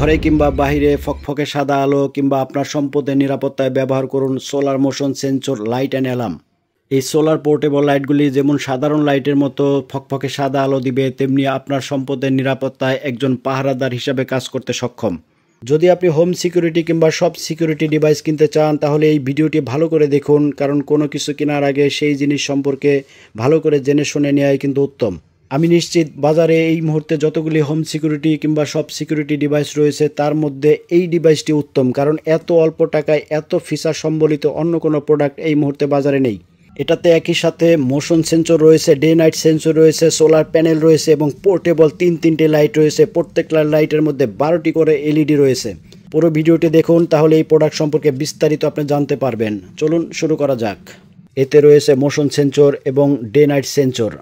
ঘরে কিংবা বাহিরে ফকফকে সাদা আলো কিংবা আপনার সম্পদের নিরাপত্তায় ব্যবহার করুন solar motion sensor light and alarm. এই সোলার পোর্টেবল লাইটগুলি যেমন সাধারণ লাইটের মতো ফকফকে সাদা আলো দিবে, তেমনি আপনার সম্পদের নিরাপত্তায় একজন পাহারাদার হিসাবে কাজ করতে সক্ষম। যদি আপনি হোম সিকিউরিটি কিংবা সব সিকিউরিটি ডিভাইস কিনতে চান তাহলে এই ভিডিওটি ভালো করে দেখুন, কারণ কোনো কিছু কেনার আগে সেই জিনিস সম্পর্কে ভালো করে জেনে শুনে নেওয়াই কিন্তু উত্তম। আমি নিশ্চিত বাজারে এই মুহূর্তে যতগুলি হোম সিকিউরিটি কিংবা সব সিকিউরিটি ডিভাইস রয়েছে তার মধ্যে এই ডিভাইসটি উত্তম, কারণ এত অল্প টাকায় এত ফিচার সম্বলিত অন্য কোনো প্রোডাক্ট এই মুহূর্তে বাজারে নেই। এটাতে একই সাথে মোশন সেন্সর রয়েছে, ডে নাইট সেন্সর রয়েছে, সোলার প্যানেল রয়েছে এবং পোর্টেবল তিনটে লাইট রয়েছে। প্রত্যেকটা লাইটের মধ্যে 12টি করে এলইডি রয়েছে। পুরো ভিডিওটি দেখুন, তাহলে এই প্রোডাক্ট সম্পর্কে বিস্তারিত আপনি জানতে পারবেন। চলুন শুরু করা যাক। এতে রয়েছে মোশন সেন্সর এবং day night sensor.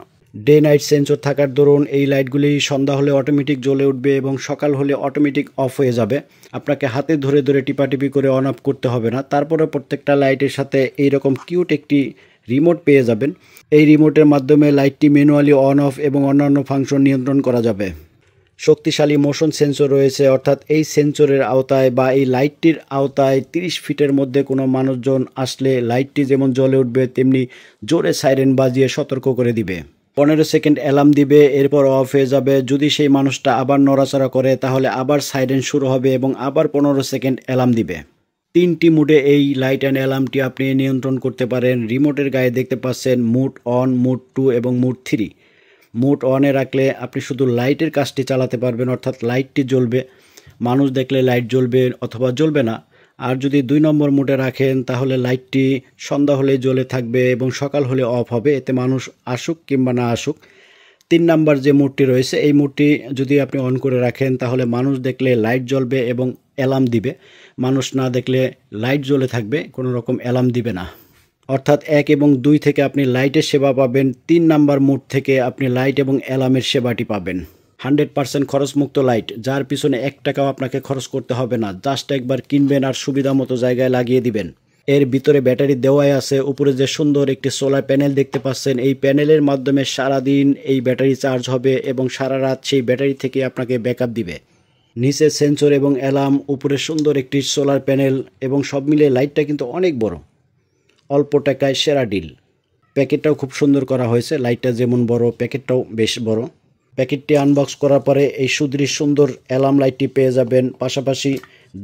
Day night sensor থাকার দরুন এই লাইটগুলি সন্ধ্যা হলে অটোমেটিক জ্বলে উঠবে এবং সকাল হলে অটোমেটিক অফ হয়ে যাবে। আপনাকে হাতে ধরে ধরে টিপাটিপি করে অন অফ করতে হবে না। তারপরে প্রত্যেকটা লাইটের সাথে এইরকম কিউট একটি রিমোট পেয়ে যাবেন। এই রিমোটের মাধ্যমে লাইটটি ম্যানুয়ালি অন অফ এবং অন্যান্য ফাংশন নিয়ন্ত্রণ করা যাবে। শক্তিশালী মোশন সেন্সর রয়েছে, অর্থাৎ এই সেন্সরের আওতায় বা এই লাইটটির আওতায় 30 ফিটের মধ্যে কোনো মানুষজন আসলে লাইটটি যেমন জ্বলে উঠবে তেমনি জোরে সাইরেন বাজিয়ে সতর্ক করে দিবে। 15 সেকেন্ড অ্যালার্ম দিবে, এরপর অফ হয়ে যাবে। যদি সেই মানুষটা আবার নড়াচড়া করে তাহলে আবার সাইরেন শুরু হবে এবং আবার 15 সেকেন্ড অ্যালার্ম দিবে। 3টি মুডে এই লাইট অ্যান্ড অ্যালার্মটি আপনি নিয়ন্ত্রণ করতে পারেন। রিমোটের গায়ে দেখতে পাচ্ছেন মুড অন, মুড 2 এবং মুড 3। মুড অনে রাখলে আপনি শুধু লাইটের কাজটি চালাতে পারবেন, অর্থাৎ লাইটটি জ্বলবে, মানুষ দেখলে লাইট জ্বলবে অথবা জ্বলবে না। আর যদি 2 নম্বর মুডে রাখেন তাহলে লাইটটি সন্ধ্যা হলে জ্বলে থাকবে এবং সকাল হলে অফ হবে, এতে মানুষ আসুক কিংবা না আসুক। 3 নাম্বার যে মুডটি রয়েছে এই মুডটি যদি আপনি অন করে রাখেন তাহলে মানুষ দেখলে লাইট জ্বলবে এবং অ্যালার্ম দিবে, মানুষ না দেখলে লাইট জ্বলে থাকবে, কোনো রকম অ্যালার্ম দিবে না। অর্থাৎ 1 এবং 2 থেকে আপনি লাইটের সেবা পাবেন, 3 নাম্বার মুড থেকে আপনি লাইট এবং অ্যালার্মের সেবাটি পাবেন। 100% খরচমুক্ত লাইট, যার পিছনে 1 টাকাও আপনাকে খরচ করতে হবে না। জাস্ট একবার কিনবেন আর সুবিধা মতো জায়গায় লাগিয়ে দিবেন। এর ভিতরে ব্যাটারি দেওয়াই আছে। উপরে যে সুন্দর একটি সোলার প্যানেল দেখতে পাচ্ছেন, এই প্যানেলের মাধ্যমে সারাদিন এই ব্যাটারি চার্জ হবে এবং সারা রাত সেই ব্যাটারি থেকে আপনাকে ব্যাকআপ দিবে। নিচে সেন্সর এবং অ্যালার্ম, উপরে সুন্দর একটি সোলার প্যানেল এবং সব মিলিয়ে লাইটটা কিন্তু অনেক বড়। অল্প টাকায় সেরা ডিল। প্যাকেটটাও খুব সুন্দর করা হয়েছে, লাইটটা যেমন বড় প্যাকেটটাও বেশ বড়। প্যাকেটটি আনবক্স করার পরে এই সুন্দর অ্যালার্ম লাইটটি পেয়ে যাবেন। পাশাপাশি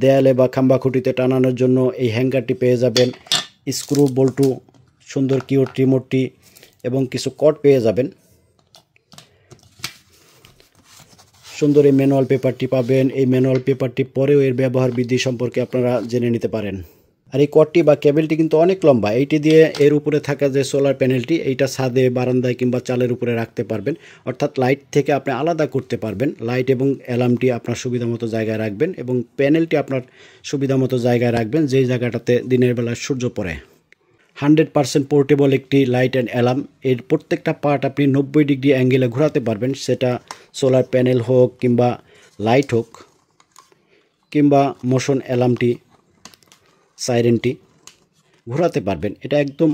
দেয়ালে বা খাম্বা খুঁটিতে টানানোর জন্য এই হ্যাঙ্গারটি পেয়ে যাবেন। স্ক্রু বল্টু, সুন্দর কিউট রিমোটটি এবং কিছু কর্ড পেয়ে যাবেন। সুন্দর এই ম্যানুয়াল পেপারটি পাবেন। এই ম্যানুয়াল পেপারটি পরেও এর ব্যবহার বিধি সম্পর্কে আপনারা জেনে নিতে পারেন। আর এই কর্ডটি বা কেবেলটি কিন্তু অনেক লম্বা। এইটি দিয়ে এর উপরে থাকা যে সোলার প্যানেলটি এইটা ছাদে, বারান্দায় কিংবা চালের উপরে রাখতে পারবেন, অর্থাৎ লাইট থেকে আপনি আলাদা করতে পারবেন। লাইট এবং অ্যালার্মটি আপনার সুবিধা মতো জায়গায় রাখবেন এবং প্যানেলটি আপনার সুবিধা মতো জায়গায় রাখবেন যেই জায়গাটাতে দিনের বেলা সূর্য পড়ে। 100% পোর্টেবল একটি লাইট অ্যান্ড অ্যালার্ম। এর প্রত্যেকটা পার্ট আপনি 90 ডিগ্রি অ্যাঙ্গেলে ঘোরাতে পারবেন, সেটা সোলার প্যানেল হোক কিংবা লাইট হোক কিংবা মোশন অ্যালার্মটি, সাইরেনটি ঘোরাতে পারবেন। এটা একদম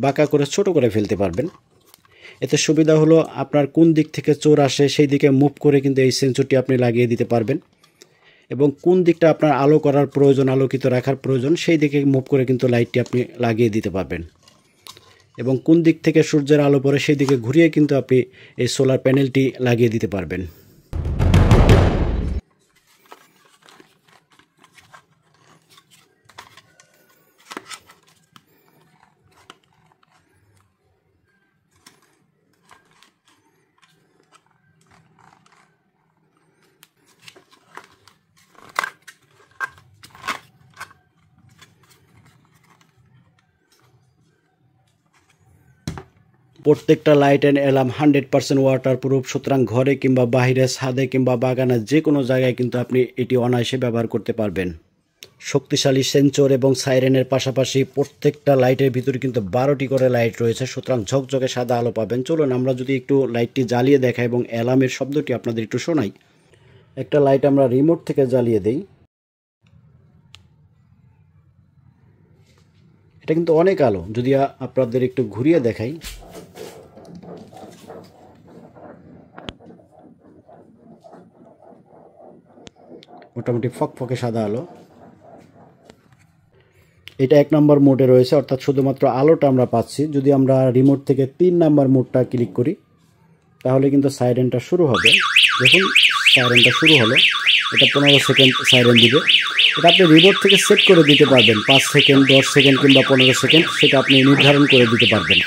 বাঁকা করে ছোট করে ফেলতে পারবেন। এতে সুবিধা হলো আপনার কোন দিক থেকে চোর আসে সেই দিকে মুভ করে কিন্তু এই সেন্সরটি আপনি লাগিয়ে দিতে পারবেন এবং কোন দিকটা আপনার আলো করার প্রয়োজন, আলোকিত রাখার প্রয়োজন, সেই দিকে মুভ করে কিন্তু লাইটটি আপনি লাগিয়ে দিতে পারবেন এবং কোন দিক থেকে সূর্যের আলো পড়ে সেই দিকে ঘুরিয়ে কিন্তু আপনি এই সোলার প্যানেলটি লাগিয়ে দিতে পারবেন। প্রত্যেকটা লাইট অ্যান্ড অ্যালার্ম 100% ওয়াটারপ্রুফ, সুতরাং ঘরে কিংবা বাইরে, ছাদে কিংবা বাগানে যে কোনো জায়গায় কিন্তু আপনি এটি অনায়াসে ব্যবহার করতে পারবেন। শক্তিশালী সেন্সর এবং সাইরেনের পাশাপাশি প্রত্যেকটা লাইটের ভিতরে কিন্তু 12টি করে লাইট রয়েছে, সুতরাং ঝকঝকে সাদা আলো পাবেন। চলুন আমরা যদি একটু লাইটটি জ্বালিয়ে দেখাই এবং অ্যালার্মের শব্দটি আপনাদের একটু শোনাই। একটা লাইট আমরা রিমোট থেকে জ্বালিয়ে দেই। এটা কিন্তু অনেক আলো। যদি আপনাদের একটু ঘুরিয়ে দেখাই, মোটামুটি ফকফকে সাদা আলো। এটা 1 নম্বর মোডে রয়েছে, অর্থাৎ শুধুমাত্র আলোটা আমরা পাচ্ছি। যদি আমরা রিমোট থেকে 3 নম্বর মোডটা ক্লিক করি তাহলে কিন্তু সাইরেনটা শুরু হবে। দেখুন সাইরেনটা শুরু হলো। এটা 15 সেকেন্ড সাইরেন দিবে। এটা আপনি রিমোট থেকে সেট করে দিতে পারবেন, 5 সেকেন্ড, 10 সেকেন্ড কিংবা 15 সেকেন্ড, সেটা আপনি নির্ধারণ করে দিতে পারবেন।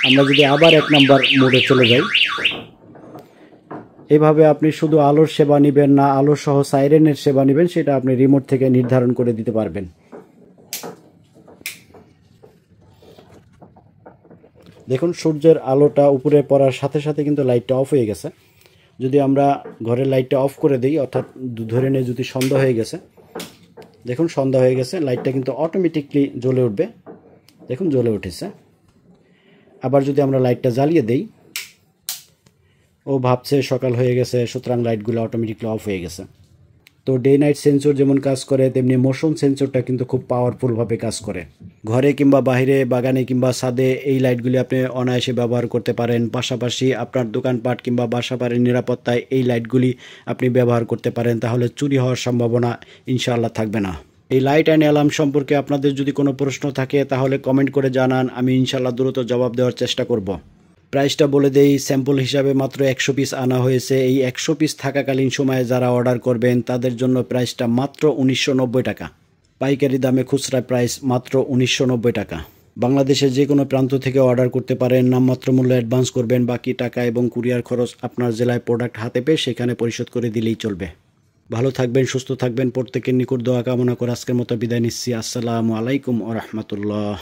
আমরা যদি আবার 1 নম্বর মোডে চলে যাই, এভাবে আপনি শুধু আলোর সেবা নেবেন না আলো সহ সাইরেনের সেবা নেবেন, সেটা আপনি রিমোট থেকে নির্ধারণ করে দিতে পারবেন। দেখুন সূর্যের আলোটা উপরে পড়ার সাথে সাথে কিন্তু লাইটটা অফ হয়ে গেছে। যদি আমরা ঘরের লাইটটা অফ করে দিই, অর্থাৎ ধরে নিয়ে যদি সন্ধ্যা হয়ে গেছে, দেখুন সন্ধ্যা হয়ে গেছে, লাইটটা কিন্তু অটোমেটিকলি জ্বলে উঠবে। দেখুন জ্বলে উঠেছে। আবার যদি আমরা লাইটটা জ্বালিয়ে দেই, ও ভাবছে সকাল হয়ে গেছে, সুতরাং লাইটগুলো অটোমেটিকলি অফ হয়ে গেছে। তো ডে নাইট সেন্সর যেমন কাজ করে, তেমনি মোশন সেন্সরটা কিন্তু খুব পাওয়ারফুলভাবে কাজ করে। ঘরে কিংবা বাইরে, বাগানে কিংবা ছাদে এই লাইটগুলি আপনি অনায়াসে ব্যবহার করতে পারেন। পাশাপাশি আপনার দোকানপাট কিংবা বাসা বাড়ির নিরাপত্তায় এই লাইটগুলি আপনি ব্যবহার করতে পারেন, তাহলে চুরি হওয়ার সম্ভাবনা ইনশাআল্লাহ থাকবে না। এই লাইট অ্যান্ড অ্যালার্ম সম্পর্কে আপনাদের যদি কোনো প্রশ্ন থাকে তাহলে কমেন্ট করে জানান, আমি ইনশাআল্লাহ দ্রুত জবাব দেওয়ার চেষ্টা করব। প্রাইসটা বলে দেই, স্যাম্পল হিসাবে মাত্র 100 পিস আনা হয়েছে। এই 100 পিস থাকাকালীন সময়ে যারা অর্ডার করবেন তাদের জন্য প্রাইসটা মাত্র 1990 টাকা। পাইকারি দামে খুচরা প্রাইস মাত্র 1990 টাকা। বাংলাদেশের যে কোনো প্রান্ত থেকে অর্ডার করতে পারেন। নামমাত্র মূল্য অ্যাডভান্স করবেন, বাকি টাকা এবং কুরিয়ার খরচ আপনার জেলায় প্রোডাক্ট হাতে পেয়ে সেখানে পরিশোধ করে দিলেই চলবে। ভালো থাকবেন, সুস্থ থাকবেন, প্রত্যেকের নিকট দোয়া কামনা করে আজকের মতো বিদায় নিচ্ছি। আসসালামু আলাইকুম ওয়া রাহমাতুল্লাহ।